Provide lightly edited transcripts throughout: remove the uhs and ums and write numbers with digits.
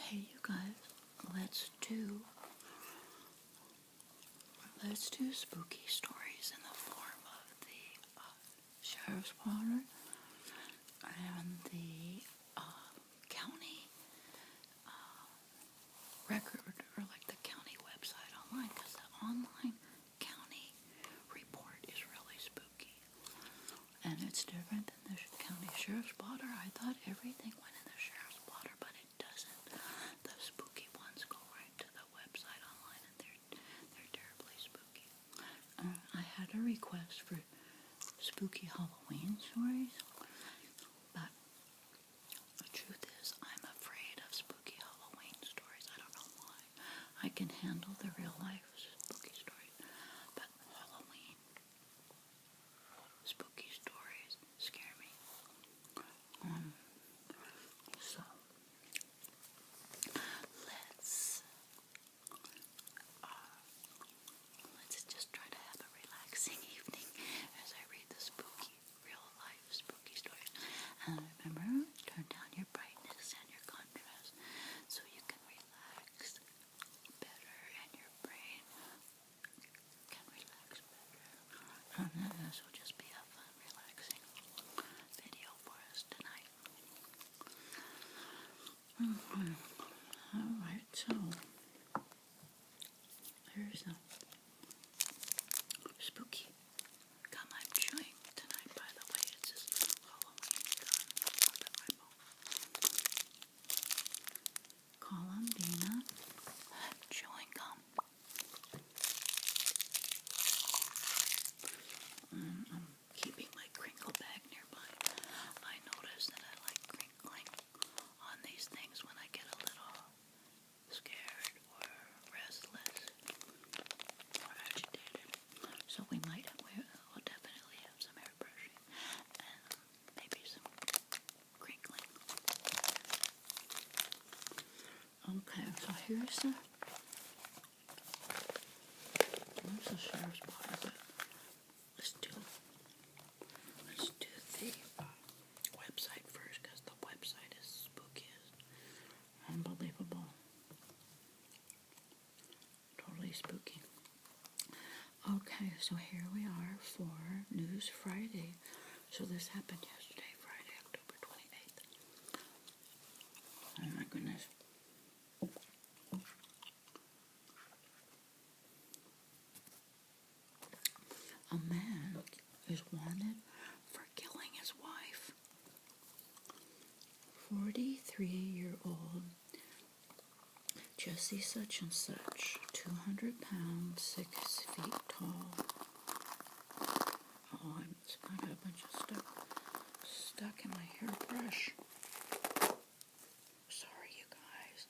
Hey, you guys, let's do spooky stories in the form of the sheriff's blotter and the county record, or like the county website online, because the online county report is really spooky, and it's different than the county sheriff's blotter. I thought everything went in the sheriff's blotter, but it doesn't. The spooky ones go right to the website online, and they're terribly spooky. I had a request for spooky Halloween stories, but the truth is I'm afraid of spooky Halloween stories. I don't know why. I can handle the real life spooky stories, but Halloween spooky stories scare me. So let's just try to have a relaxing evening as I read the spooky, real life spooky stories. And remember, turn down your brightness and your contrast so you can relax better and your brain can relax better. And this will just be a fun, relaxing video for us tonight. Alright, so here's a spooky gum I'm chewing tonight, by the way. It's this Halloween gum. Columbina chewing gum. I'm keeping my crinkle bag nearby. I notice that I like crinkling on these things when I get a little scared or restless or agitated. So we'll definitely have some hair brushing and maybe some crinkling. Okay, so here's the sheriff's blotter, but let's do the website first, because the website is spooky as unbelievable. Totally spooky. Okay, so here we are for News Friday. So this happened yesterday, Friday, October 28th. Oh my goodness. A man is wanted for killing his wife. 43-year-old Jesse such and such, 200 pounds, 6 feet tall. Oh, I got a bunch of stuff stuck in my hairbrush. Sorry, you guys.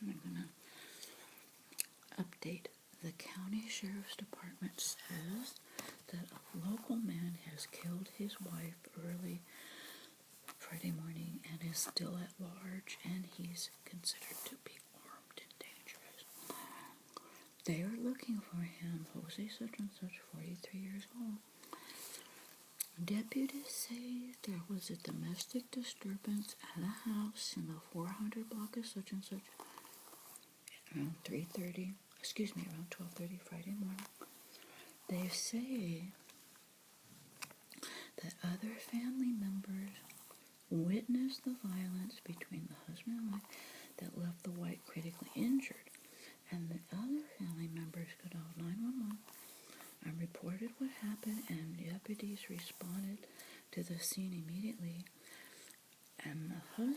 I'm gonna update. The county sheriff's department says that a local man has killed his wife early Friday morning and is still at large, and he's considered to be armed and dangerous. They are looking for him, Jose such and such, 43 years old. Deputies say there was a domestic disturbance at a house in the 400 block of such and such around 12:30 Friday morning. They say that other family members witnessed the violence between the husband and wife that left the wife critically injured, and the other family members called 911 and reported what happened, and deputies responded to the scene immediately, and the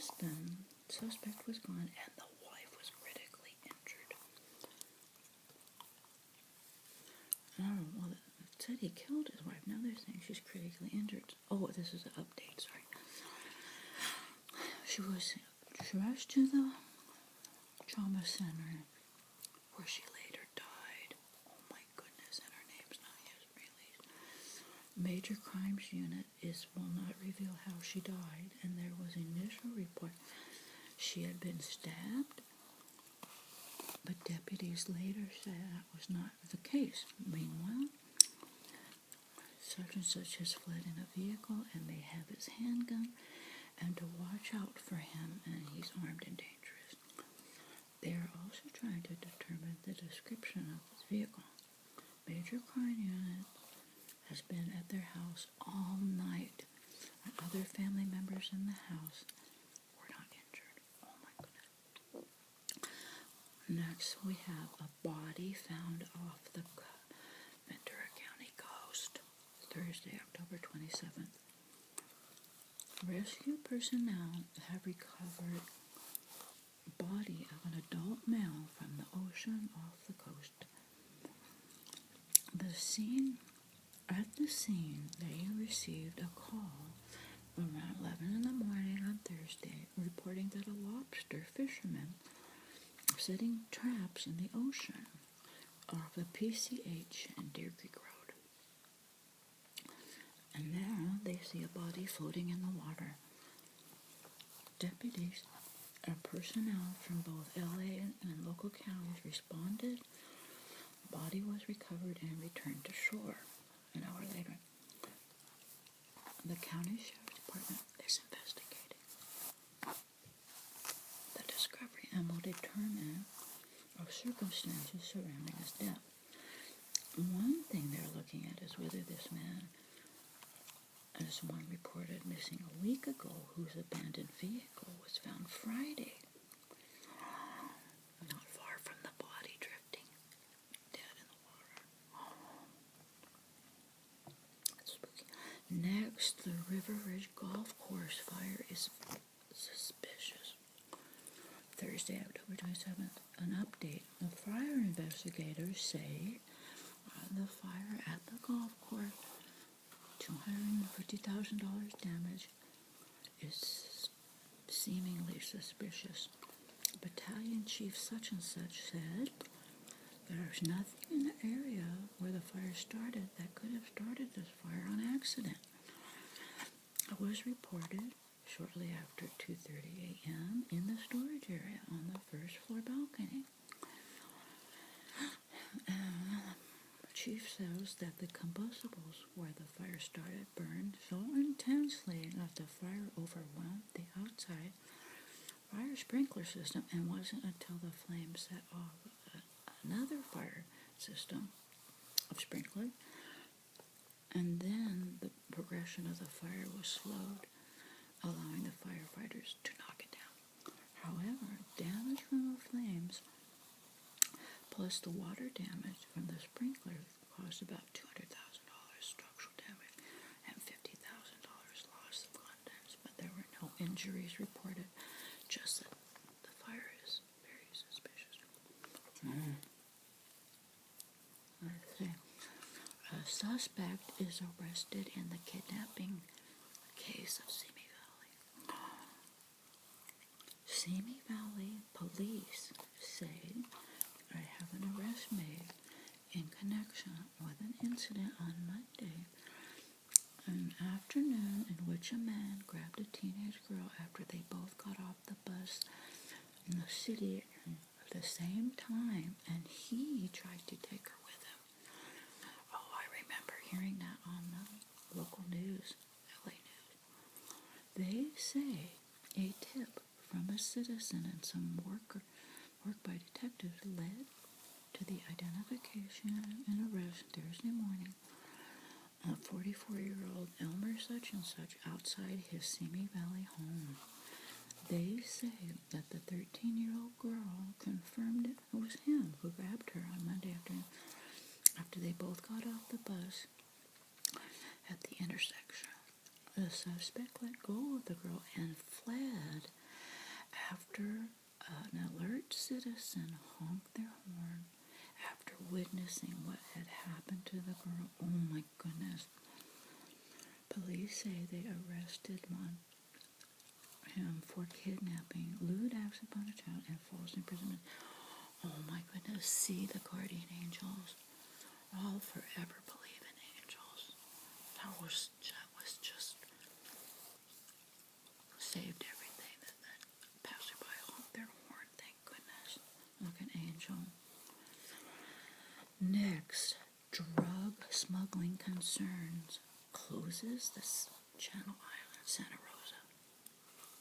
suspect was gone, and the wife was critically injured. Well, it said he killed his wife. Now they're saying she's critically injured. Oh, this is an update, sorry. She was rushed to the trauma center where she later died. Oh my goodness, and her name's not yet released. Major Crimes Unit will not reveal how she died, and there was initial report she had been stabbed, but deputies later said that was not the case. Meanwhile, such and such has fled in a vehicle, and they have his handgun, and to watch out for him, and he's armed and dangerous. They are also trying to determine the description of his vehicle. Major crime unit has been at their house all night, and other family members in the house were not injured. Oh my goodness. Next, we have a body found off the Ventura County coast, Thursday, October 27th. Rescue personnel have recovered the body of an adult male from the ocean off the coast. At the scene, they received a call around 11 in the morning on Thursday reporting that a lobster fisherman was setting traps in the ocean off the PCH and Deer Creek Road. And now they see a body floating in the water. Deputies and personnel from both LA and local counties responded. The body was recovered and returned to shore an hour later. The county sheriff's department is investigating the discovery and will determine of circumstances surrounding his death. One thing they're looking at is whether this man, as one reported missing a week ago, whose abandoned vehicle was found Friday, not far from the body drifting dead in the water. That's spooky. Next, the River Ridge Golf Course fire is suspicious. Thursday, October 27th, an update. The fire investigators say the fire at the golf course, $250,000 damage, is seemingly suspicious. Battalion Chief such and such said there's nothing in the area where the fire started that could have started this fire on accident. It was reported shortly after 2:30 a.m. in the storage area on the first floor balcony. The chief says that the combustibles where the fire started burned so intensely that the fire overwhelmed the outside fire sprinkler system, and wasn't until the flames set off another fire system of sprinkler, and then the progression of the fire was slowed, allowing the firefighters to knock it down. However, damage from the flames plus the water damage from the sprinkler caused about $200,000 structural damage and $50,000 loss of contents, but there were no injuries reported, just that the fire is very suspicious. Let's see. A suspect is arrested in the kidnapping case of Simi Valley. Simi Valley police say they have an arrest made in connection with an incident on Monday, an afternoon in which a man grabbed a teenage girl after they both got off the bus in the city at the same time, and he tried to take her with him. Oh, I remember hearing that on the local news, LA News. They say a tip from a citizen and some work by detectives led to the identification and arrest Thursday morning of 44-year-old Elmer such and such outside his Simi Valley home. They say that the 13-year-old girl confirmed it was him who grabbed her on Monday afternoon after they both got off the bus at the intersection. The suspect let go of the girl and fled after an alert citizen honked their horn after witnessing what had happened to the girl. Oh my goodness. Police say they arrested him for kidnapping, lewd acts upon a child, and false imprisonment. Oh my goodness. See the guardian angels. I'll forever believe in angels. That was just saved everything that passerby honked their horn. Thank goodness. Like an angel. Next, drug smuggling concerns closes the Channel Island, Santa Rosa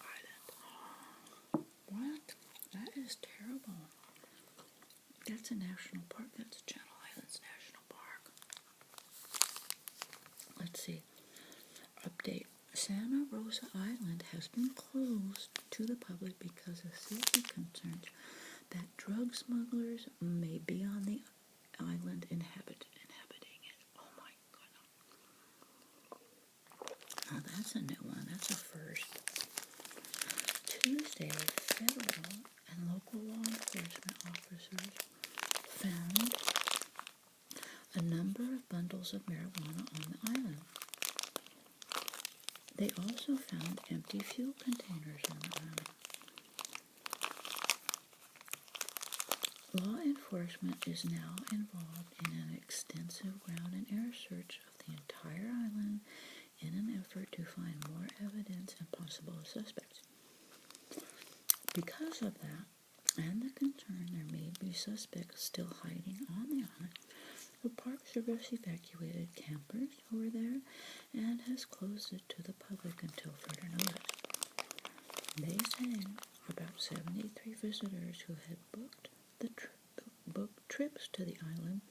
Island. What? That is terrible. That's a national park. That's Channel Islands National Park. Let's see. Update. Santa Rosa Island has been closed to the public because of safety concerns that drug smugglers may be on the island inhabiting it. Oh my goodness. Now that's a new one. That's a first. Tuesday, federal and local law enforcement officers found a number of bundles of marijuana on the island. They also found empty fuel containers on the island. Law enforcement is now involved in an extensive ground and air search of the entire island in an effort to find more evidence and possible suspects. Because of that, and the concern there may be suspects still hiding on the island, the Park Service evacuated campers who were there and has closed it to the public until further notice. They say about 73 visitors who had booked trips to the island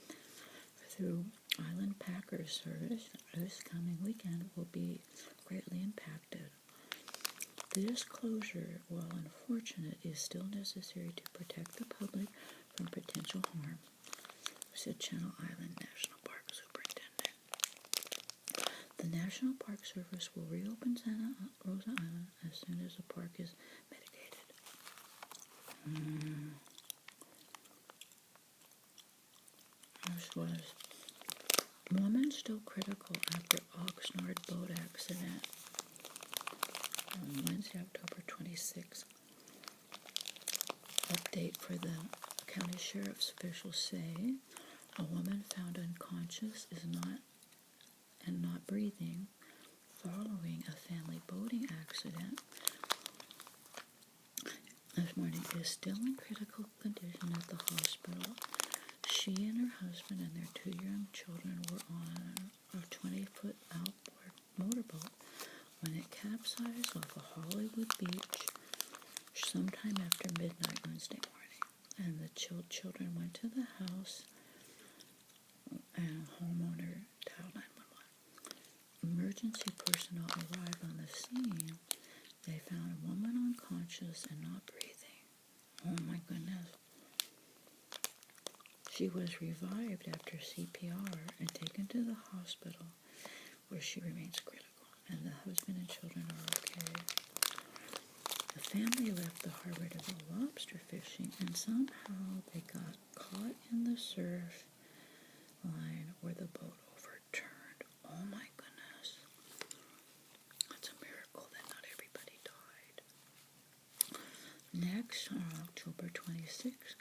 through Island Packers service this coming weekend will be greatly impacted. This closure, while unfortunate, is still necessary to protect the public from potential harm, said Channel Island National Park Superintendent. The National Park Service will reopen Santa Rosa Island as soon as the park is mitigated. This was woman still critical after Oxnard boat accident on Wednesday, October 26th. Update for the county sheriff's officials say a woman found unconscious and not breathing following a family boating accident this morning is still in critical condition at the hospital. She and her husband and their 2 young children were on a 20-foot outboard motorboat when it capsized off of Hollywood Beach sometime after midnight Wednesday morning. And the children went to the house and a homeowner dialed 911. Emergency personnel arrived on the scene. They found a woman unconscious and not breathing. Oh my goodness. She was revived after CPR and taken to the hospital where she remains critical, and the husband and children are okay. The family left the harbor to go lobster fishing, and somehow they got caught in the surf line where the boat overturned. Oh my goodness. It's a miracle that not everybody died. Next, on October 26th,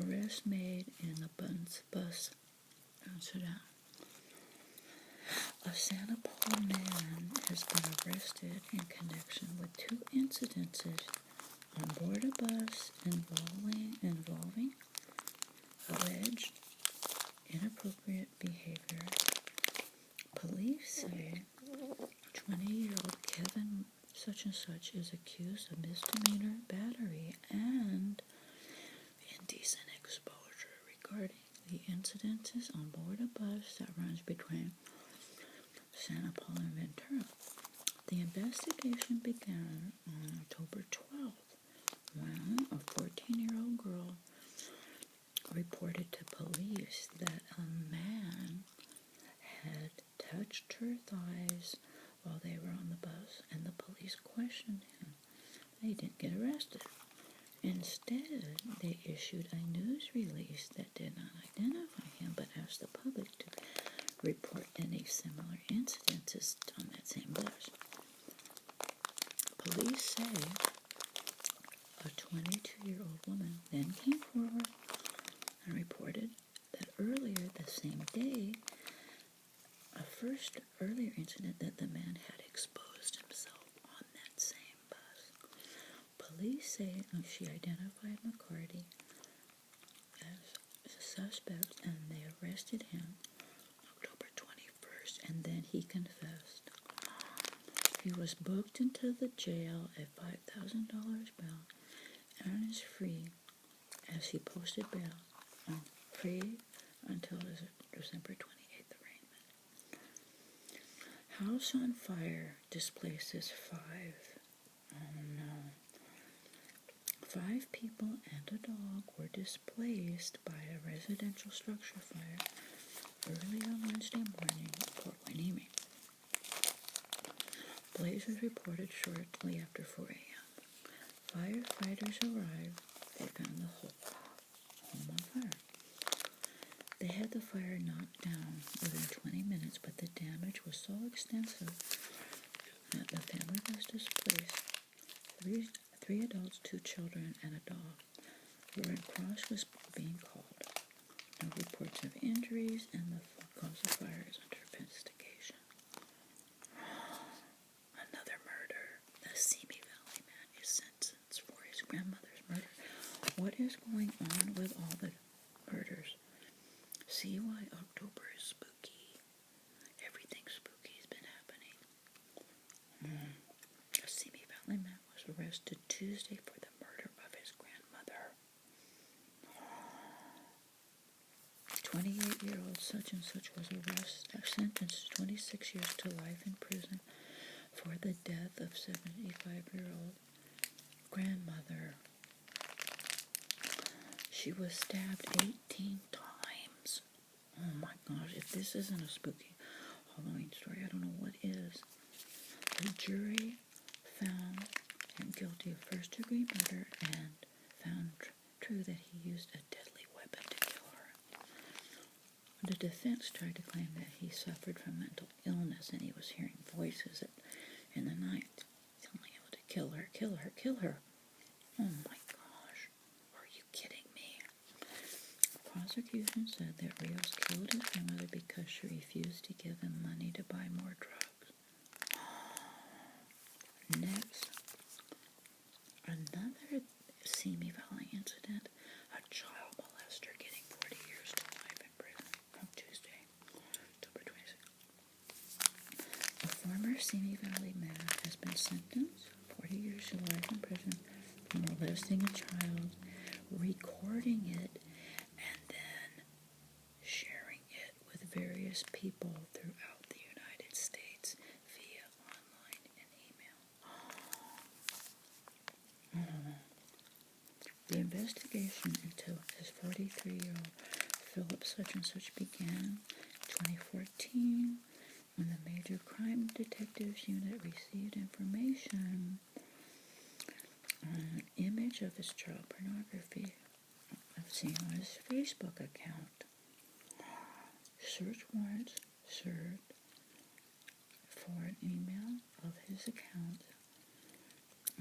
arrest made in the bus incident. A Santa Paula man has been arrested in connection with 2 incidences on board a bus involving alleged inappropriate behavior. Police say 20-year-old Kevin such and such is accused of misdemeanor battery and indecent exposure regarding the incidences on board a bus that runs between Santa Paula and Ventura. The investigation began on October 12th when a 14-year-old girl reported to police that a man had touched her thighs while they were on the bus, and the police questioned him. They didn't get arrested. Instead, they issued a news release that did not identify him but asked the public to report any similar incidences on that same bus. Police say a 22-year-old woman then came forward and reported that earlier the same day, earlier incident that the man had exposed himself on that same bus. Police say she identified McCarty as a suspect and they arrested him October 21st, and then he confessed. He was booked into the jail at $5,000 bail and is free, as he posted bail on free until his December 28th arraignment. House on fire displaces 5. Oh no. 5 people and a dog were displaced by a residential structure fire early on Wednesday morning in Port Hueneme. Blaze was reported shortly after 4 a.m. Firefighters arrived. They found the whole home on fire. They had the fire knocked down within 20 minutes, but the damage was so extensive that the family was displaced. Three adults, 2 children, and a dog. The Red Cross was being called. No reports of injuries, and the cause of fire is under investigation. Another murder. The Simi Valley man is sentenced for his grandmother's murder. What is going on with all the murders? See why October is spooky. Everything spooky has been happening. A Simi Valley man was arrested Tuesday for the murder of his grandmother. 28-year-old such and such was sentenced to 26 years to life in prison for the death of 75-year-old grandmother. She was stabbed 18 times. Oh my gosh, if this isn't a spooky Halloween story, I don't know what is. The jury found him guilty of first-degree murder and found true that he used a deadly weapon to kill her. The defense tried to claim that he suffered from mental illness and he was hearing voices in the night telling him to kill her, kill her, kill her. Oh my gosh, are you kidding me? The prosecution said that Rios killed his grandmother because she refused to give him money to buy more drugs. Next, another Simi Valley incident, a child molester getting 40 years to life in prison on Tuesday, October 26th. A former Simi Valley man has been sentenced 40 years to life in prison for molesting a child, recording it, and then sharing it with various people throughout the United States via online and email. The investigation into his 43-year-old Philip such and such began in 2014 when the Major Crime Detectives Unit received information on an image of his child pornography seen on his Facebook account. Search warrants served for an email of his account,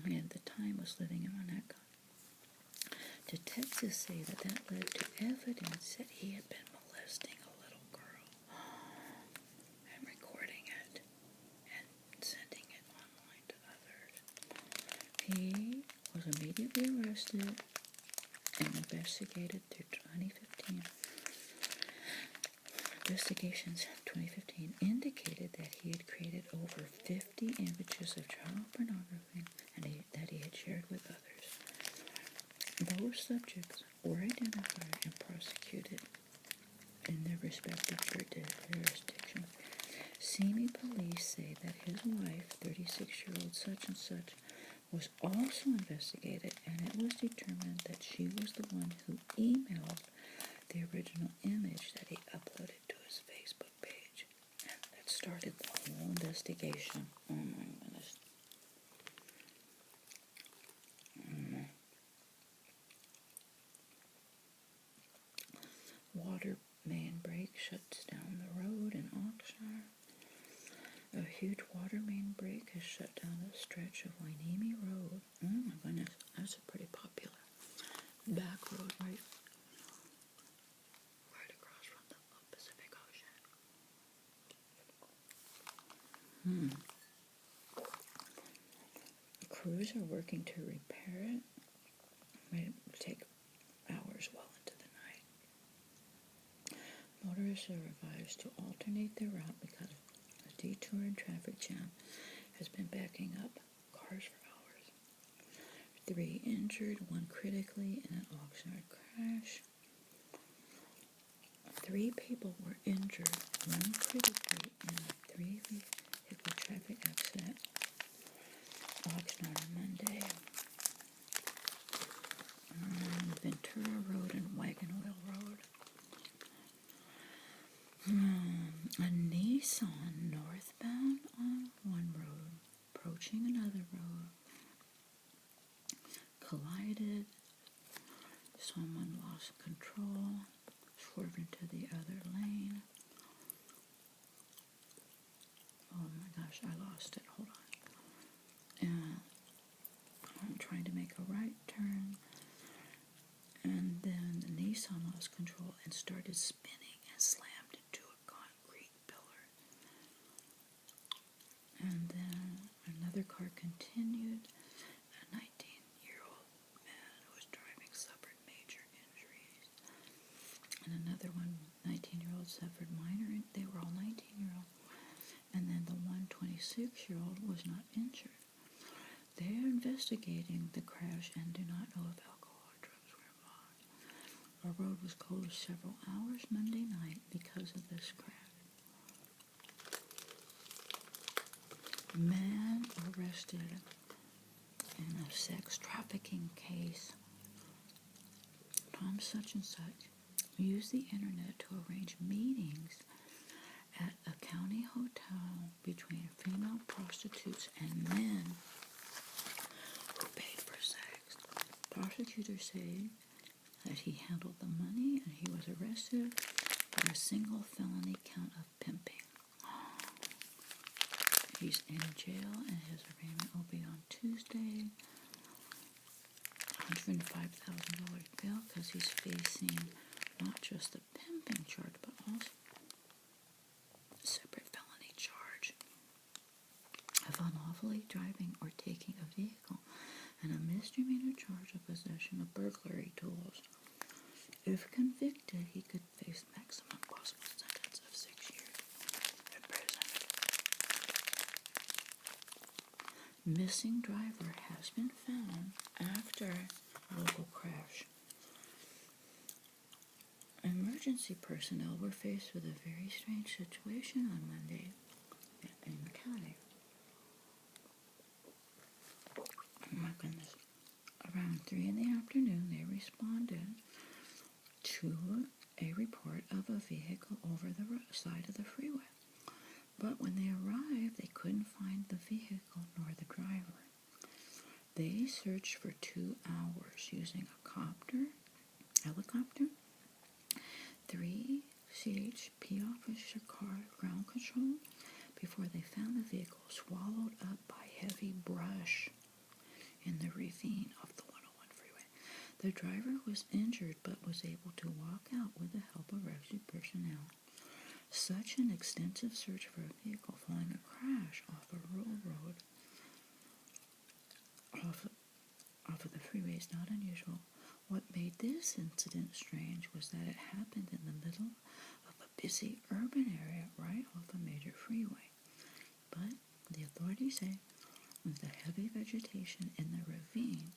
and at the time was living in Monaco. Detectives say that led to evidence that he had been molesting a little girl and recording it and sending it online to others. He was immediately arrested and investigated through 2015. Investigations in 2015 indicated that he had created over 50 images of child pornography and that he had shared with others. Those subjects were identified and prosecuted in their respective jurisdictions. Simi police say that his wife, 36-year-old such and such, was also investigated, and it was determined that she was the one who emailed the original image that he uploaded to his Facebook page. And that started the whole investigation. Oh my goodness. Water main break shuts down the road in Oxnard. A huge water main break has shut down a stretch of Hueneme Road. Oh my goodness, that's a pretty popular back road right across from the Pacific Ocean. Crews are working to repair it. It may take hours well into the night. Motorists are advised to alternate their route because the detour and traffic jam has been backing up cars for hours. 3 injured, 1 critically in an Oxnard crash. 3 people were injured, 1 critically in a 3-vehicle traffic accident, Oxnard on Monday. Ventura Road and Wagon Wheel Road. A Nissan northbound on one road, approaching another road, collided. Someone lost control, swerved into the other lane. Oh my gosh, I lost it. Hold on. And I'm trying to make a right turn. And then the Nissan lost control and started spinning and slammed into a concrete pillar. And then another car continued. A 19-year-old man who was driving suffered major injuries. And another 19-year-old suffered minor. They were all 19-year-old. And then the 26-year-old was not injured. They are investigating the crash and do not know if alcohol or drugs were involved. Our road was closed several hours Monday night because of this crash. Man arrested in a sex trafficking case. Tom such and such used the internet to arrange meetings at a county hotel between female prostitutes and men who paid for sex. Prosecutors say that he handled the money and he was arrested for a single felony count of pimping. He's in jail and his arraignment will be on Tuesday. $105,000 bail because he's facing not just the pimping charge but also a separate felony charge of unlawfully driving or taking a vehicle and a misdemeanor charge of possession of burglary tools. If convicted, he could face maximum possible sentence of 6 years in prison. Missing driver has been found after local crash. Emergency personnel were faced with a very strange situation on Monday in the county. Oh my goodness. Around 3 in the afternoon, they responded to a report of a vehicle over the side of the freeway. But when they arrived, they couldn't find the vehicle nor the driver. They searched for 2 hours using a helicopter, 3 CHP officer car ground control before they found the vehicle swallowed up by heavy brush in the ravine of the 101 freeway. The driver was injured but was able to walk out with the help of rescue personnel. Such an extensive search for a vehicle following a crash off a rural road off of the freeway is not unusual. What made this incident strange was that it happened in the middle of a busy urban area right off a major freeway. But the authorities say with the heavy vegetation in the ravine,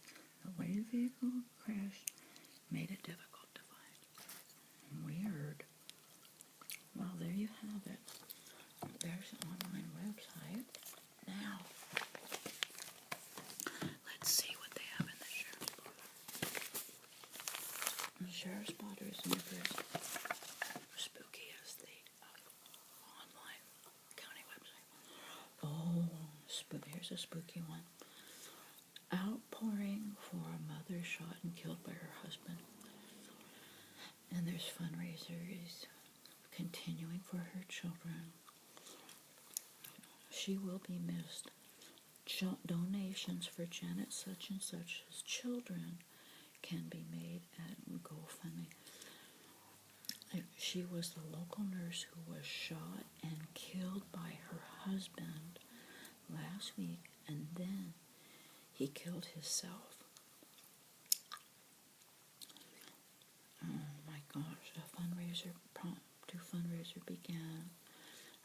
the way the vehicle crashed made it difficult to find. Weird. Well, there you have it. There's an online website. Now, let's see what they have in the Sheriff's Blotter. The Sheriff's Blotter is never as spooky as the online county website. Oh, here's a spooky one. Outpouring for a mother shot and killed by her husband. And there's fundraisers continuing for her children. She will be missed. Donations for Janet such and such's children can be made at GoFundMe. She was the local nurse who was shot and killed by her husband last week, and then he killed himself. Oh my gosh, a fundraiser began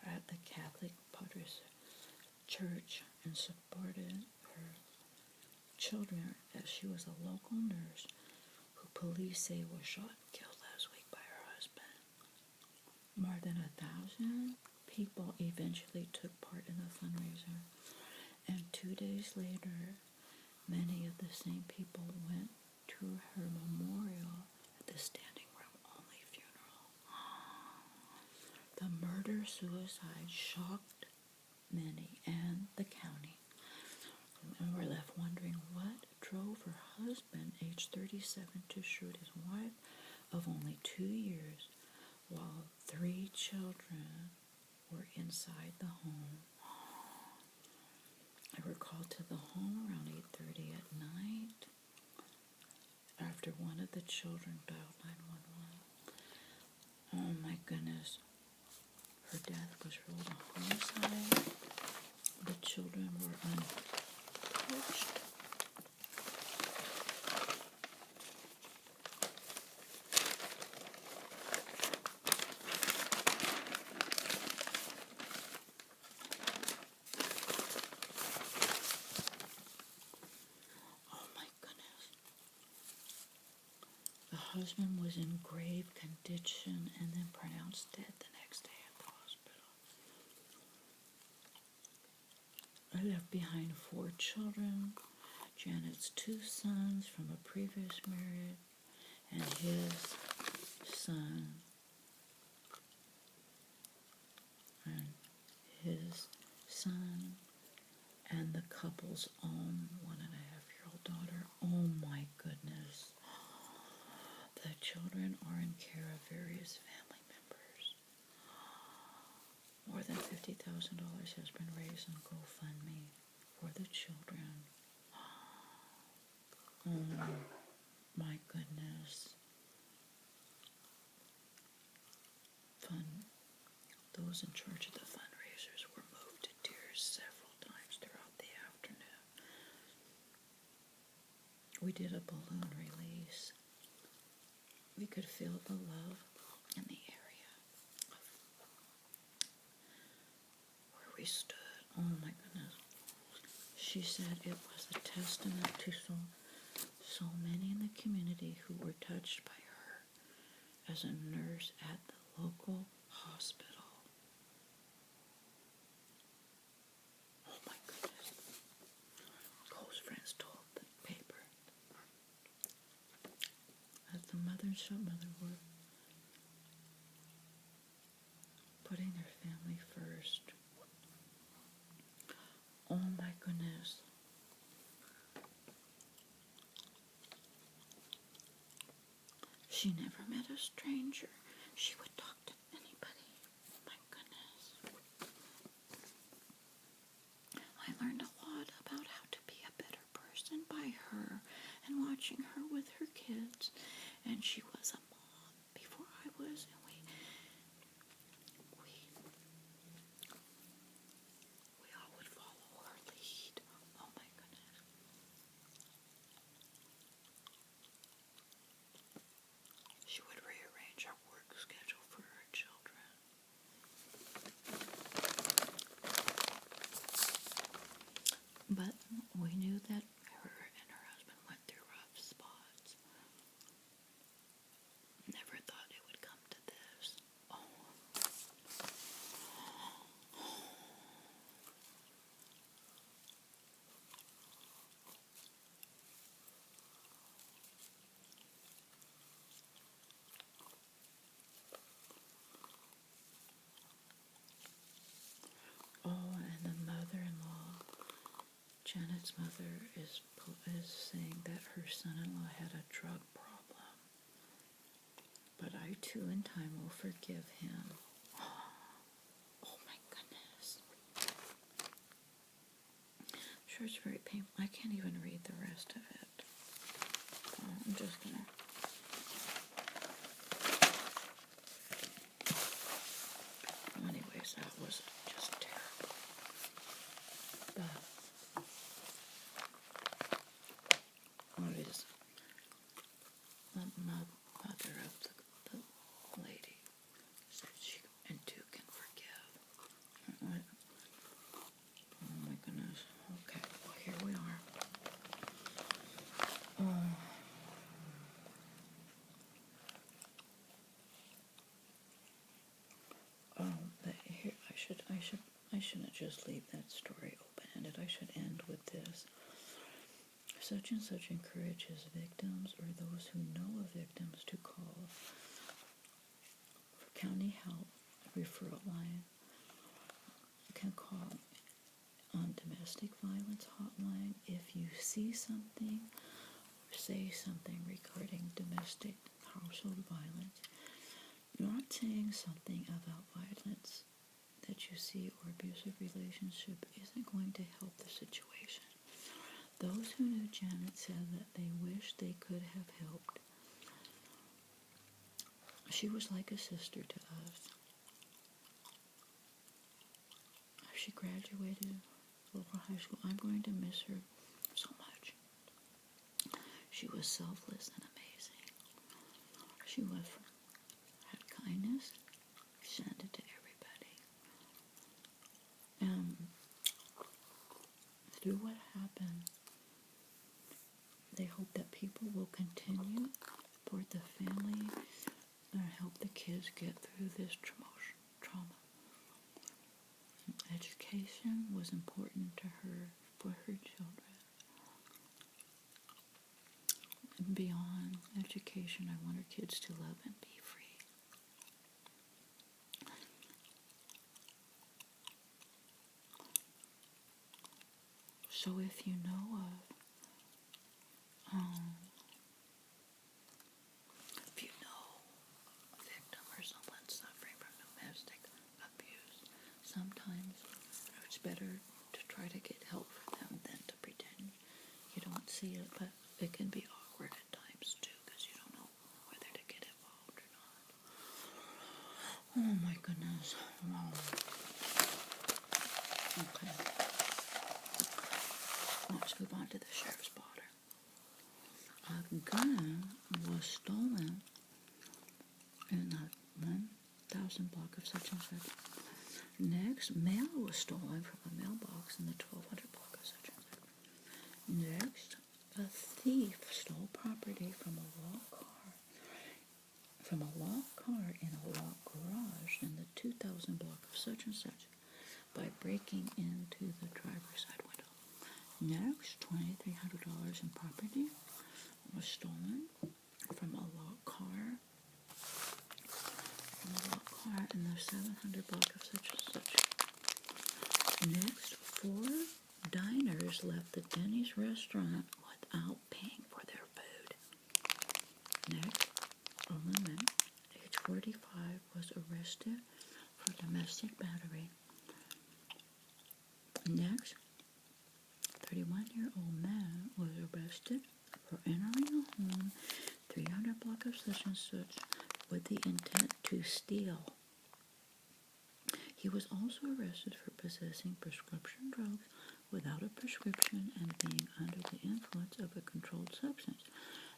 at the Catholic Potter's Church and supported her children, as she was a local nurse who police say was shot and killed last week by her husband. More than 1,000 people eventually took part in the fundraiser, and 2 days later, many of the same people went to her memorial at the standing room only funeral. The murder-suicide shocked many and the county, and were left wondering what drove her husband, age 37, to shoot his wife of only 2 years while 3 children were inside the home. I were called to the home around 8:30 at night after one of the children dialed 911. Oh my goodness. Her death was ruled a homicide. The children were untouched. Oh my goodness. The husband was in grave condition and then pronounced dead the next day at the hospital. I left behind 4 children, Janet's 2 sons from a previous marriage, and his son, and the couple's own 1.5-year-old daughter. Oh my goodness. The children are in care of various family members. More than $50,000 has been raised on GoFundMe for the children. Oh my goodness. Those in charge of the fundraisers were moved to tears several times throughout the afternoon. We did a balloon release. We could feel the love in the area where we stood. Oh my goodness. She said it was a testament to so many in the community who were touched by her as a nurse at the local hospital. Oh my goodness. Close friends told the paper that the mother and stepmother were putting their family first. Oh my goodness. She never met a stranger. She would talk to anybody. Oh my goodness. I learned a lot about how to be a better person by her and watching her with her kids. And she was a mom before I was, and we all would follow her lead. Oh my goodness. She would rearrange our work schedule for her children. But we knew that her and her husband went through rough spots. Never thought it would come to this. And the mother-in-law, Janet's mother, is saying that her son-in-law had a drug problem. But I too in time will forgive him. Oh my goodness. I'm sure it's very painful. I can't even read the rest of it. I'm just gonna. Anyways, that was just terrible. But what is the mother of the lady said she and too can forgive. Oh my goodness. Okay, well here we are. I shouldn't just leave that story open-ended. I should end with this. Such and such encourages victims or those who know of victims to call for county health referral line. You can call on domestic violence hotline if you see something or say something regarding domestic household violence. Not saying something about violence that you see or abusive relationship isn't going to help the situation. Those who knew Janet said that they wished they could have helped. She was like a sister to us. She graduated local high school. I'm going to miss her so much. She was selfless and amazing. She had kindness, extended to everybody. Through what happened, they hope that people will continue to support the family and help the kids get through this trauma. Education was important to her for her children. And beyond education, I want her kids to love and be free. So if you know of a victim or someone suffering from domestic abuse, sometimes it's better to try to get help for them than to pretend you don't see it, but it can be awkward at times too because you don't know whether to get involved or not. Oh my goodness. Wow. Okay. Let's move on to the sheriff's spotter. A gun was stolen in the 1,000 block of such and such. Next, mail was stolen from a mailbox in the 1,200 block of such and such. Next, a thief stole property from a locked car in a locked garage in the 2,000 block of such and such by breaking into the driver's side window. Next, $2,300 in property was stolen from a locked car in the 700 block of such and such. Next, 4 diners left the Denny's restaurant without paying for their food. Next, a woman, age 45, was arrested for domestic battery. Next, 31-year-old man was arrested for entering a home 300 block of such and such with the intent to steal. He was also arrested for possessing prescription drugs without a prescription and being under the influence of a controlled substance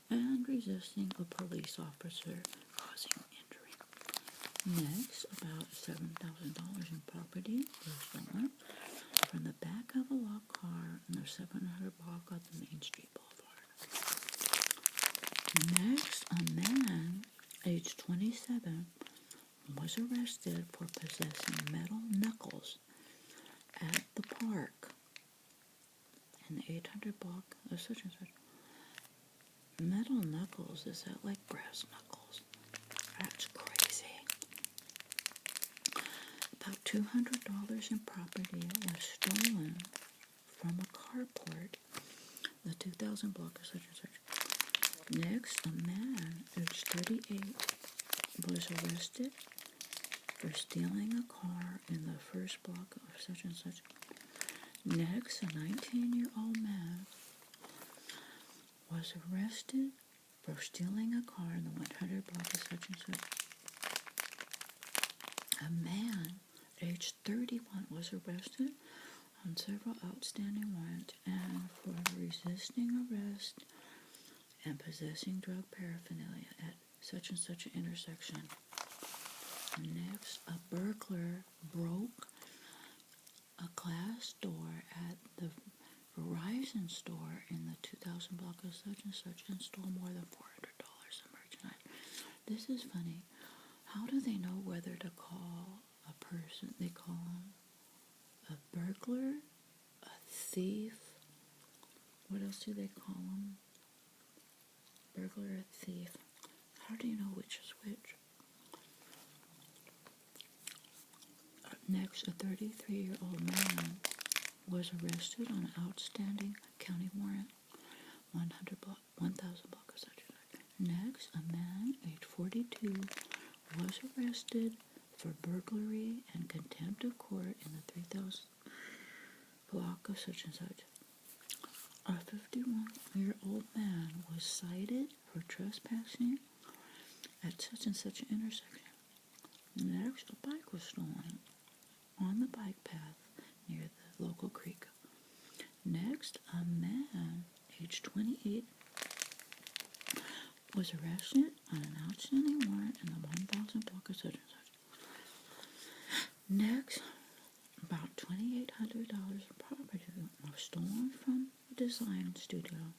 and resisting a police officer causing injury. Next, about $7,000 in property was stolen from the back of a locked car in the 700 block of the Main Street Boulevard. Next, a man, age 27, was arrested for possessing metal knuckles at the park in the 800 block of such and such. Metal knuckles, is that like brass knuckles? That's crazy. About $200 in property was stolen from a carport, the 2,000 block of such and such. Next, a man, age 38, was arrested for stealing a car in the first block of such and such. Next, a 19-year-old man was arrested for stealing a car in the 100 block of such and such. A man, age 31, was arrested on several outstanding warrants and for resisting arrest and possessing drug paraphernalia at such and such an intersection. Next, a burglar broke a glass door at the Verizon store in the 2,000 block of such and stole more than $400 in merchandise. This is funny. How do they know whether to call a person, they call him a burglar, a thief. What else do they call him? Burglar, a thief. How do you know which is which? Next, a 33-year-old man was arrested on an outstanding county warrant, 1,000 block of such. Next, a man, age 42, was arrested for burglary and contempt of court in the 3,000 block of such and such. A 51-year-old man was cited for trespassing at such and such an intersection. Next, a bike was stolen on the bike path near the local creek. Next, a man, age 28, was arrested on an outstanding warrant in the 1,000 block of such and such. Next, about $2,800 of property was stolen from the design studio,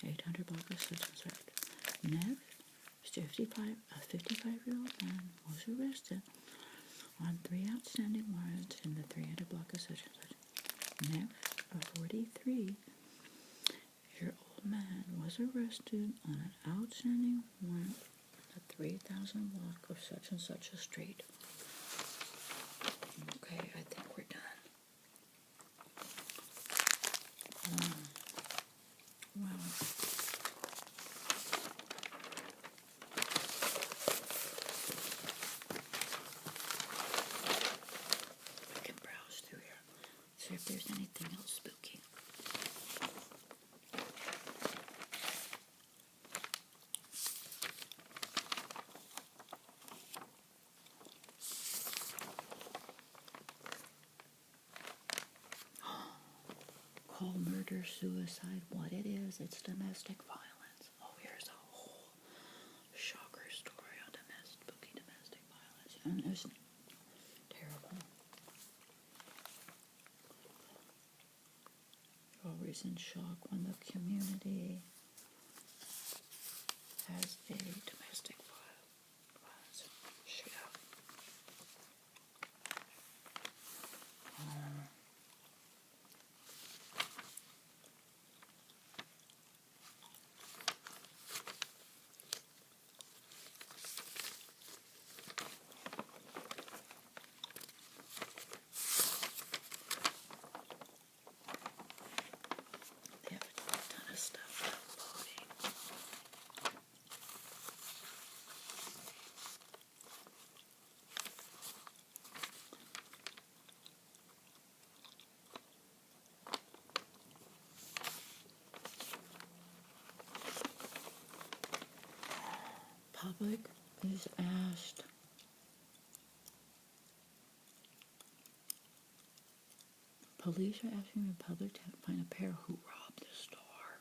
800 block of such and such. Next, a 55-year-old man was arrested on 3 outstanding warrants in the 300 block of such and such. Next, a 43-year-old man was arrested on an outstanding warrant in the 3,000 block of such and such a street. Okay, I think we're done. Wow. I can browse through here, see if there's anything else spooky. Call murder, suicide, what it is, it's domestic violence. Oh, here's a whole shocker story on spooky domestic violence. And it's terrible. Always in shock when the community has a domestic violence shootout. They have a ton of stuff uploading. Public is asked police are asking the public to find a pair who robbed the store.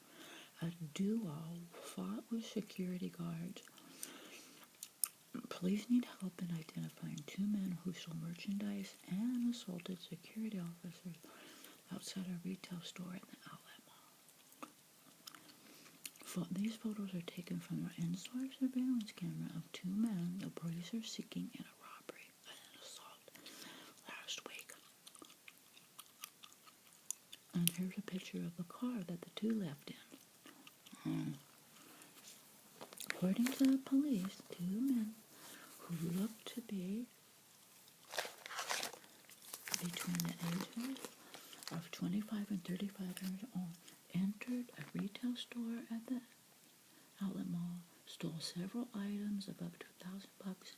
A duo fought with security guards. Police need help in identifying 2 men who stole merchandise and assaulted security officers outside a retail store in the outlet mall. These photos are taken from an in-store surveillance camera of 2 men the police are seeking in a robbery and an assault last week. And here's a picture of the car that the 2 left in. According to the police, 2 men who looked to be between the ages of 25 and 35 years old entered a retail store at the outlet mall, stole several items above $2,000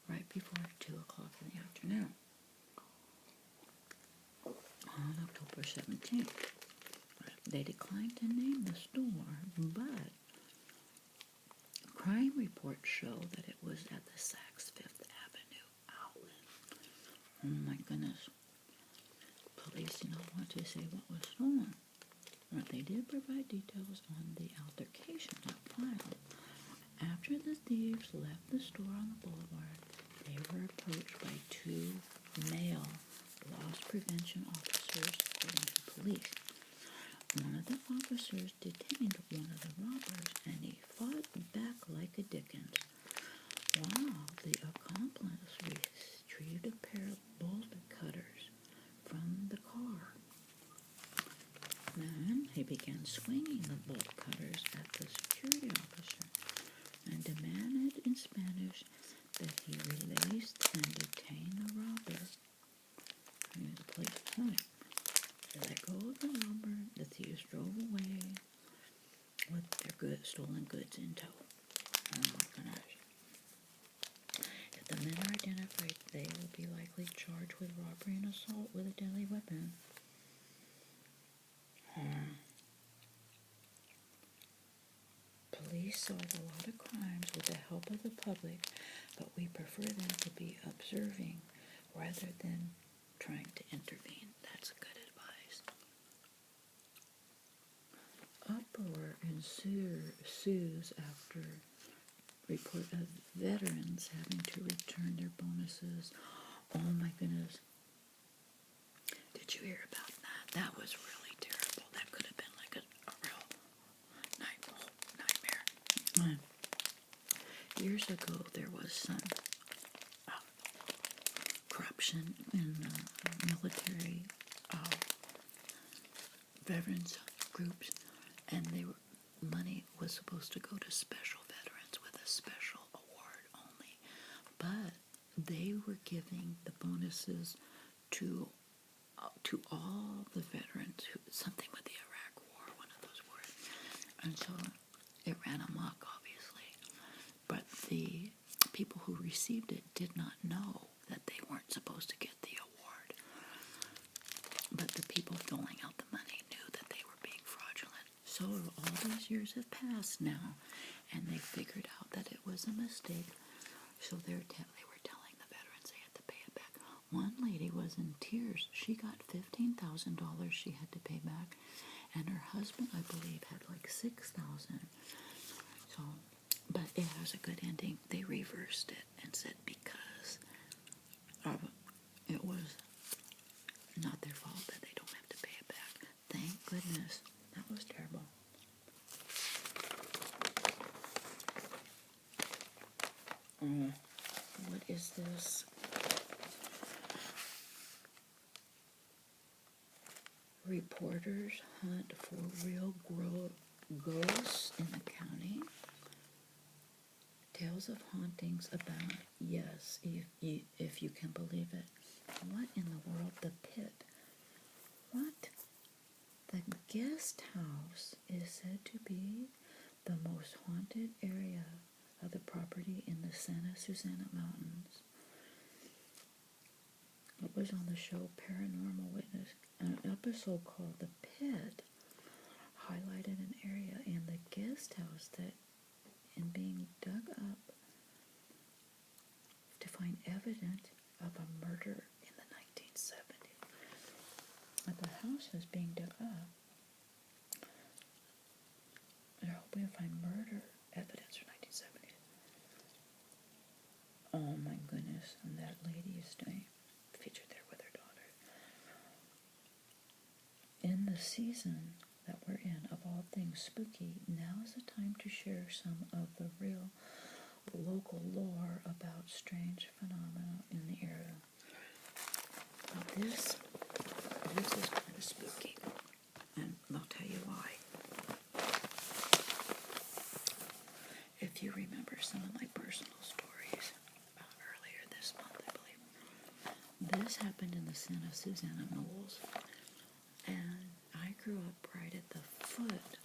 right before 2 o'clock in the afternoon on October 17th. They declined to name the store, but crime reports show that it was at the Saks Fifth Avenue outlet. Oh my goodness. Police did not want to say what was stolen. But they did provide details on the altercation not filed. After the thieves left the store on the boulevard, they were approached by 2 male loss prevention officers, according to police. One of the officers detained one of the robbers, and he fought back like a Dickens, while the accomplice retrieved a began swinging the bolt cutters at the security officer and demanded in Spanish that he release and detain the robber. And the police point. They let go of the robber. The thieves drove away with their stolen goods in tow. Oh my goodness. If the men are identified, they will be likely charged with robbery and assault with a deadly weapon. Police solve a lot of crimes with the help of the public, but we prefer them to be observing rather than trying to intervene. That's good advice. Uproar ensues after report of veterans having to return their bonuses. Oh my goodness. Did you hear about that? That was really terrible. That could have been like a real nightmare. Years ago, there was some corruption in military veterans groups, and money was supposed to go to special veterans with a special award only, but they were giving the bonuses to all the veterans, something with the Iraq War, one of those wars, and so it ran amok, obviously, but the people who received it did not know that they weren't supposed to get the award, but the people doling out the money knew that they were being fraudulent. So all these years have passed now, and they figured out that it was a mistake, so they were telling the veterans they had to pay it back. One lady was in tears. She got $15,000 she had to pay back, and her husband, I believe, had like $6,000. So, but it has a good ending. They reversed it and said because it was not their fault that they don't have to pay it back. Thank goodness. That was terrible. What is this? Reporters hunt for real ghosts in the county. Tales of hauntings abound. Yes, if you can believe it. What in the world? The Pit. What? The guest house is said to be the most haunted area of the property in the Santa Susana Mountains. It was on the show Paranormal Witness. An episode called The Pit highlighted an area in the guest house that in being dug up to find evidence of a murder in the 1970s. But the house is being dug up. They're hoping to find murder evidence from 1970s. Oh my goodness, and that lady is featured there with her daughter. In the season that we're in, of all things spooky, now is the time to share some of the real local lore about strange phenomena in the area. Now this is kind of spooky, and I'll tell you why. If you remember some of my personal stories earlier this month, I believe, this happened in the Santa Susana Knolls, and I grew up right at the foot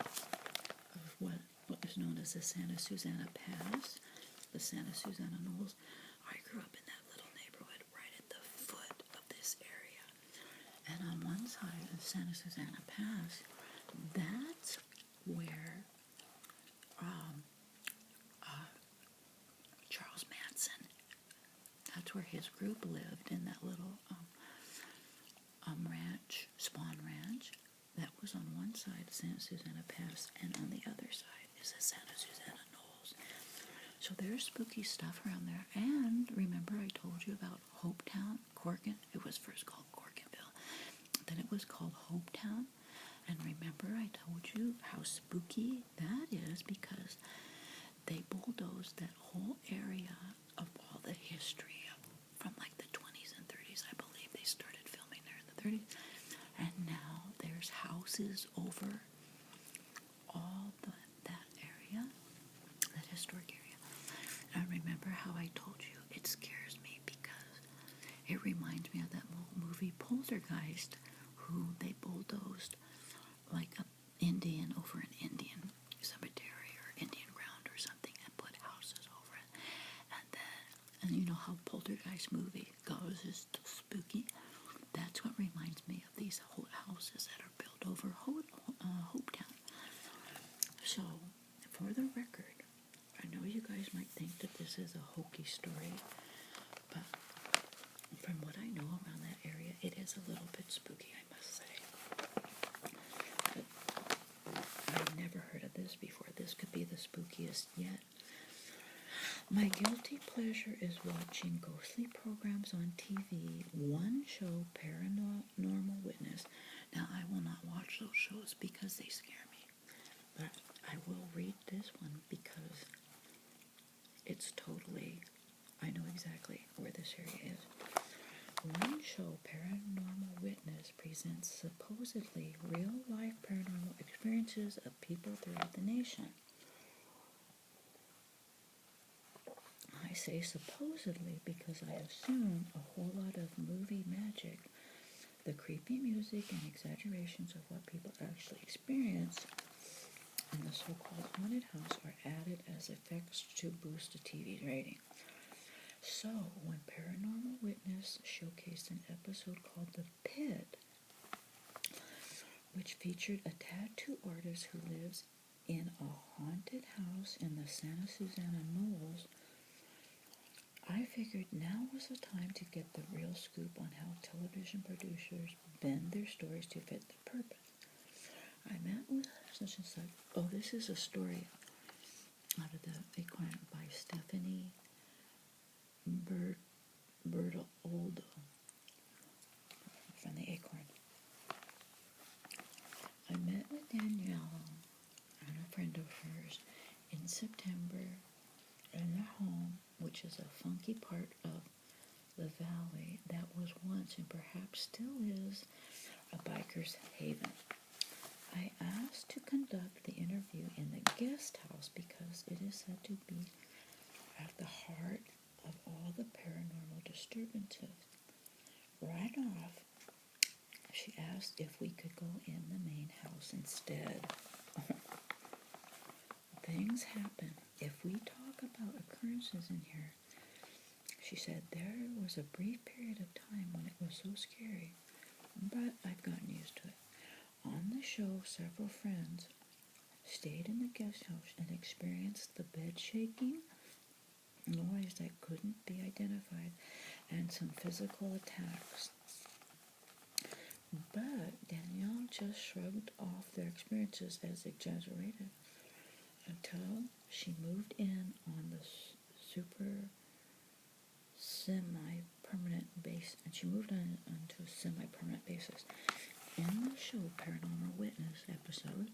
of what is known as the Santa Susana Pass, the Santa Susana Knolls. I grew up in that little neighborhood right at the foot of this area. And on one side of Santa Susana Pass, that's where Charles Manson, that's where his group lived, in that little ranch, Spawn Ranch. That was on one side of Santa Susana Pass, and on the other side is the Santa Susana Knolls. So there's spooky stuff around there. And remember I told you about Hopetown, Corkin? It was first called Corkinville. Then it was called Hopetown. And remember I told you how spooky that is because they bulldozed that whole area of all the history from like the 20s and 30s. I believe they started filming there in the 30s. And now there's houses over how I told you it scares me because it reminds me of that movie Poltergeist, who they bulldozed like an Indian over an Indian cemetery or Indian ground or something and put houses over it. And you know how Poltergeist movie goes, is spooky. That's what reminds me of these houses that are built over Hopetown. So, for the record, I know you guys might think that this is a hokey story, but from what I know around that area, it is a little bit spooky, I must say. But I've never heard of this before. This could be the spookiest yet. My guilty pleasure is watching ghostly programs on TV. One show, Paranormal Witness. Now, I will not watch those shows because they scare me. But I will read this one because it's totally, I know exactly where this area is. One show, Paranormal Witness, presents supposedly real-life paranormal experiences of people throughout the nation. I say supposedly because I assume a whole lot of movie magic, the creepy music and exaggerations of what people actually experience in the so-called haunted house are added as effects to boost the TV's rating. So, when Paranormal Witness showcased an episode called The Pit, which featured a tattoo artist who lives in a haunted house in the Santa Susana Knolls, I figured now was the time to get the real scoop on how television producers bend their stories to fit the purpose. I met with such and such. Oh, this is a story out of the Acorn by Stephanie Bertoldo from the Acorn. I met with Danielle and a friend of hers in September in their home, which is a funky part of the valley that was once and perhaps still is a biker's haven. I asked to conduct the interview in the guest house because it is said to be at the heart of all the paranormal disturbances. Right off, she asked if we could go in the main house instead. Things happen if we talk about occurrences in here. She said there was a brief period of time when it was so scary, but I've gotten used to it. On the show, several friends stayed in the guest house and experienced the bed shaking, noise that couldn't be identified, and some physical attacks. But Danielle just shrugged off their experiences as exaggerated until she moved in on the semi-permanent base, and she moved on onto a semi-permanent basis. In the show Paranormal Witness episode,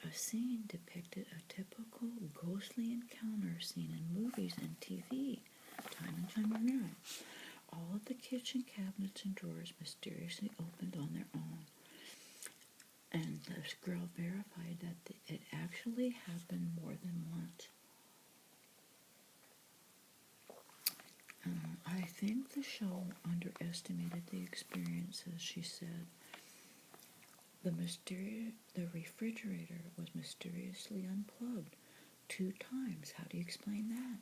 a scene depicted a typical ghostly encounter seen in movies and TV, time and time again. All of the kitchen cabinets and drawers mysteriously opened on their own. And this girl verified that it actually happened more than once. I think the show underestimated the experiences, she said. The refrigerator was mysteriously unplugged 2 times. How do you explain that?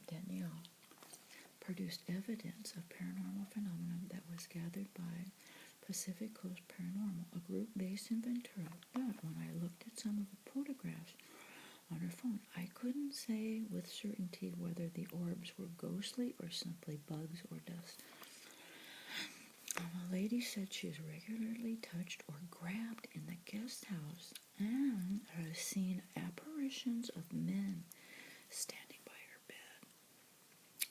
Danielle produced evidence of paranormal phenomenon that was gathered by Pacific Coast Paranormal, a group based in Ventura. But when I looked at some of the photographs on her phone, I couldn't say with certainty whether the orbs were ghostly or simply bugs or dust. A lady said she is regularly touched or grabbed in the guest house and has seen apparitions of men standing by her bed.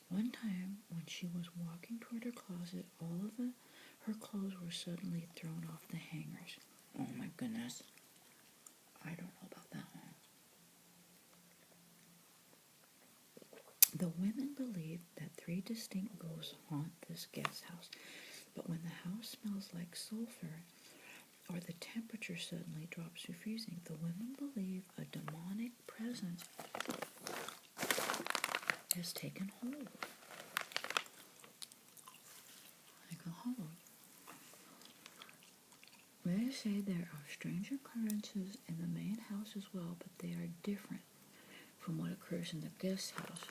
One time, when she was walking toward her closet, all of her clothes were suddenly thrown off the hangers. Oh my goodness. I don't know about that one. The women believe that 3 distinct ghosts haunt this guest house, but when the house smells like sulfur, or the temperature suddenly drops to freezing. The women believe a demonic presence has taken hold. They say there are strange occurrences in the main house as well, but they are different from what occurs in the guest house.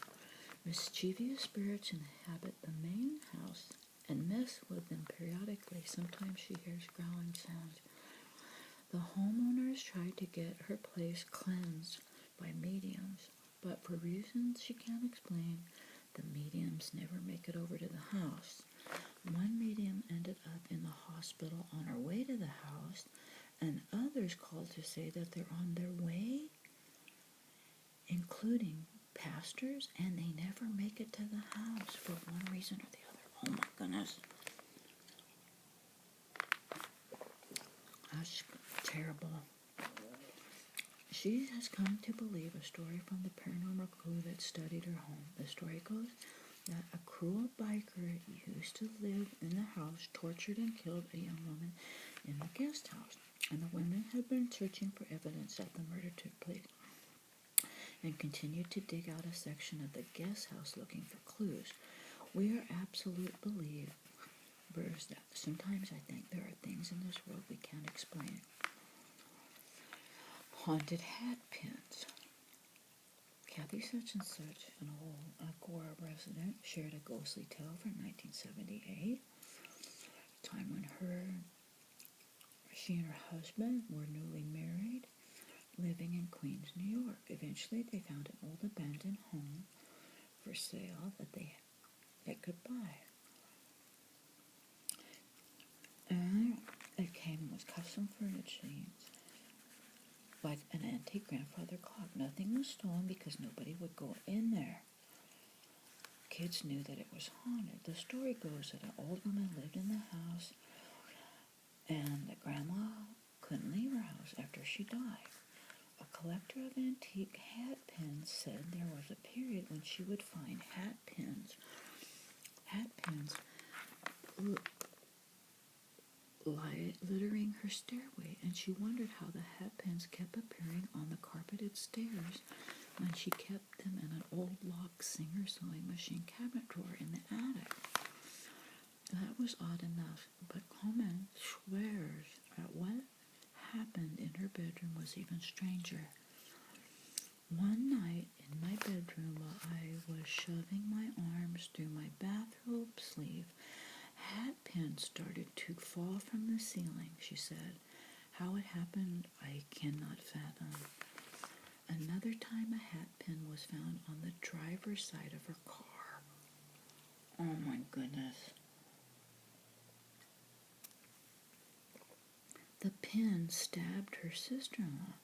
Mischievous spirits inhabit the main house and mess with them periodically. Sometimes she hears growling sounds. The homeowners try to get her place cleansed by mediums, but for reasons she can't explain, the mediums never make it over to the house. One medium ended up in the hospital on her way to the house, and others called to say that they're on their way, including pastors, and they never make it to the house for one reason or the other. Oh my goodness. That's terrible. She has come to believe a story from the paranormal crew that studied her home. The story goes that a cruel biker used to live in the house, tortured and killed a young woman in the guest house, and the women had been searching for evidence that the murder took place and continued to dig out a section of the guest house looking for clues. We are absolute believers that sometimes I think there are things in this world we can't explain. Haunted hat pins. Kathy such and such, an old Agora resident, shared a ghostly tale from 1978, a time when she and her husband were newly married, living in Queens, New York. Eventually, they found an old abandoned home for sale that they could buy. And it came with custom furnishings, like an antique grandfather clock. Nothing was stolen because nobody would go in there. Kids knew that it was haunted. The story goes that an old woman lived in the house, and the grandma couldn't leave her house after she died. A collector of antique hat pins said there was a period when she would find hat pins littering her stairway, and she wondered how the hat pins kept appearing on the carpeted stairs when she kept them in an old locked Singer sewing machine cabinet drawer in the attic. That was odd enough, but Coleman swears that what happened in her bedroom was even stranger. One night in my bedroom, while I was shoving my arms through my bathrobe sleeve, hat pins started to fall from the ceiling, she said. How it happened, I cannot fathom. Another time, a hat pin was found on the driver's side of her car. Oh my goodness. The pin stabbed her sister-in-law.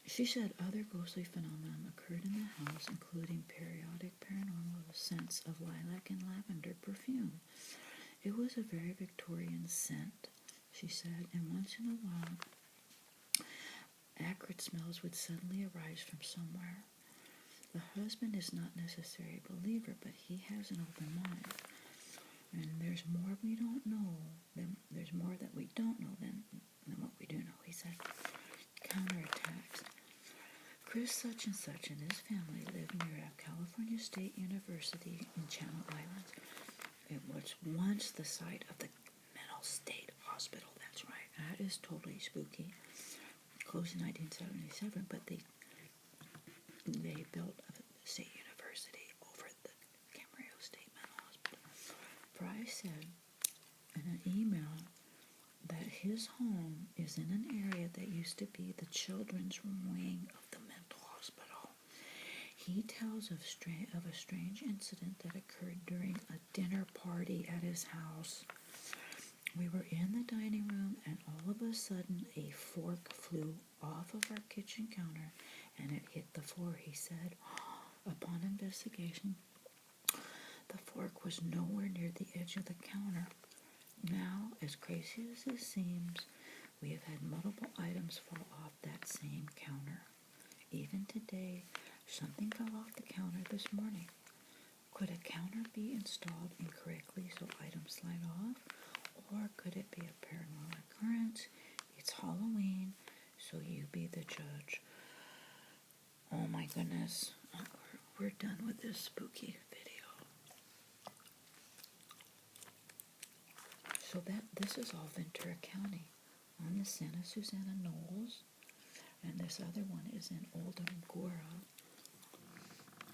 She said other ghostly phenomena occurred in the house, including periodic paranormal scents of lilac and lavender perfume. It was a very Victorian scent, she said, and once in a while, acrid smells would suddenly arise from somewhere. The husband is not necessarily a believer, but he has an open mind. And there's more we don't know. There's more that we don't know than what we do know, he said. Counterattacks. Chris such and such and his family lived near a California State University in Channel Islands. It was once the site of the Mental State Hospital. That's right. That is totally spooky. Closed in 1977, but they built a state university over the Camarillo State Mental Hospital. Fry said in an email that his home is in an area that used to be the children's wing of the mental hospital. He tells of a strange incident that occurred during a dinner party at his house. We were in the dining room, and all of a sudden a fork flew off of our kitchen counter and it hit the floor, he said. Upon investigation, the fork was nowhere near the edge of the counter. Now, as crazy as this seems, we have had multiple items fall off that same counter. Even today, something fell off the counter this morning. Could a counter be installed incorrectly so items slide off? Or could it be a paranormal occurrence? be the judge. Oh my goodness. We're done with this spooky video. So this is all Ventura County on the Santa Susana Knolls. And this other one is in Oldham, Agora.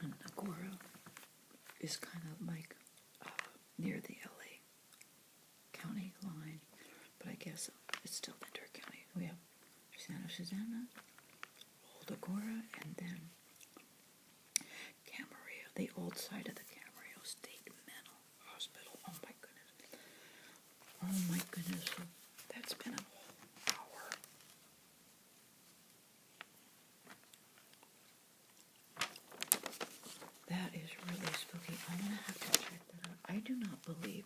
And Agora is kind of like near the LA County line. But I guess it's still Ventura County. We have Santa Susana, Old Agora, and then Camarillo, the old side of the Camarillo State Mental Hospital. Oh my goodness. Oh my goodness. That's been a whole hour. That is really spooky. I'm going to have to check that out. I do not believe,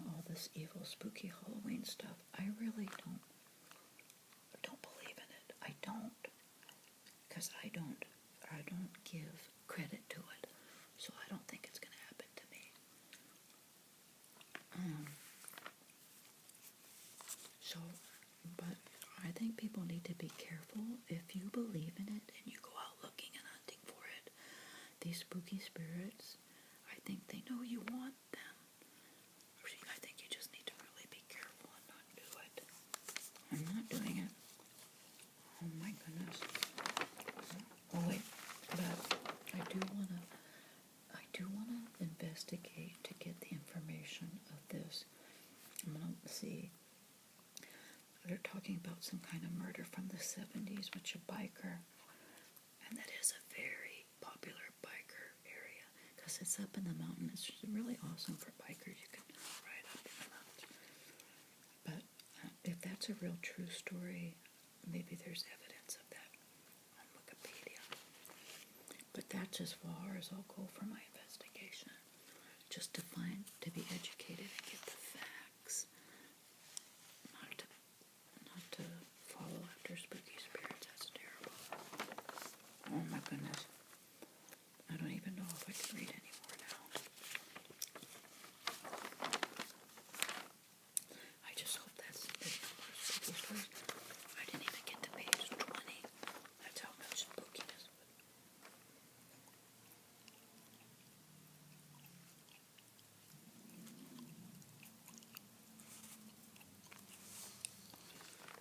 all this evil, spooky Halloween stuff. I really don't believe in it. I don't. Because I don't give credit to it. So I don't think it's going to happen to me. But I think people need to be careful. If you believe in it and you go out looking and hunting for it, these spooky spirits, I think they know you want them. I think you just need to really be careful and not do it. I'm not doing it. Oh my goodness. Oh wait, but I do wanna investigate to get the information of this. I'm gonna see. They're talking about some kind of murder from the 70s, which a biker, and that is a very popular biker area because it's up in the mountain. It's really awesome for bikers. You can ride up in the mountains. But if that's a real true story, maybe there's evidence of that on Wikipedia. But that's as far as I'll go for my investigation. Just to be educated and get the facts. Not to follow after spooky spirits. That's terrible. Oh my goodness. I don't even know if I can read anymore now. I just hope that's the spooky stories. I didn't even get to page 20. That's how much spookiness.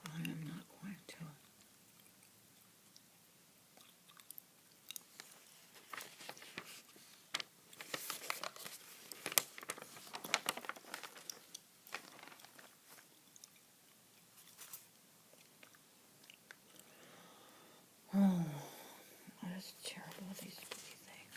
I am not going to. Oh, that's terrible, these spooky things.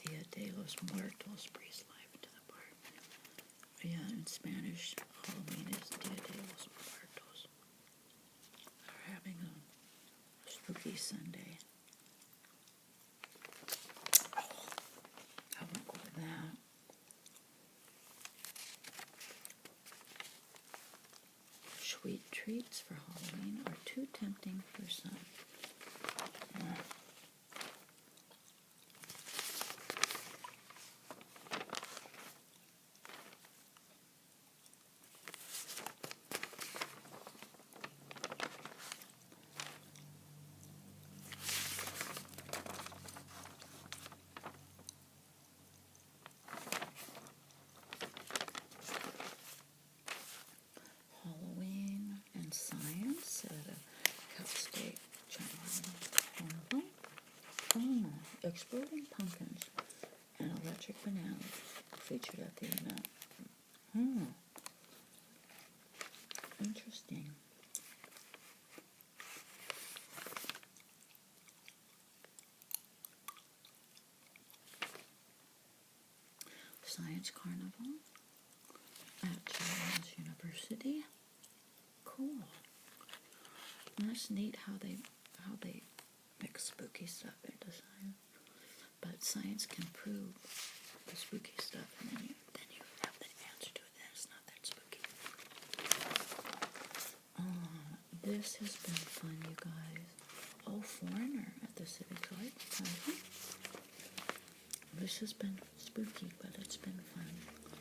Dia de los Muertos breathes life into the park. Yeah, in Spanish, Halloween is Dia de los Muertos. They're having a spooky Sunday. Oh, I won't go with that. Sweet treats for Halloween are too tempting for some. Halloween and science at a Cal State Carnival. Oh, exploding pumpkins and electric bananas featured at the event. Interesting. Science Carnival at Children's University. Cool. That's neat how they mix spooky stuff into science. But science can prove the spooky stuff, and then you have the answer to it. Then it's not that spooky. This has been fun, you guys. Oh, foreigner at the Civic Light. This has been spooky, but it's been fun.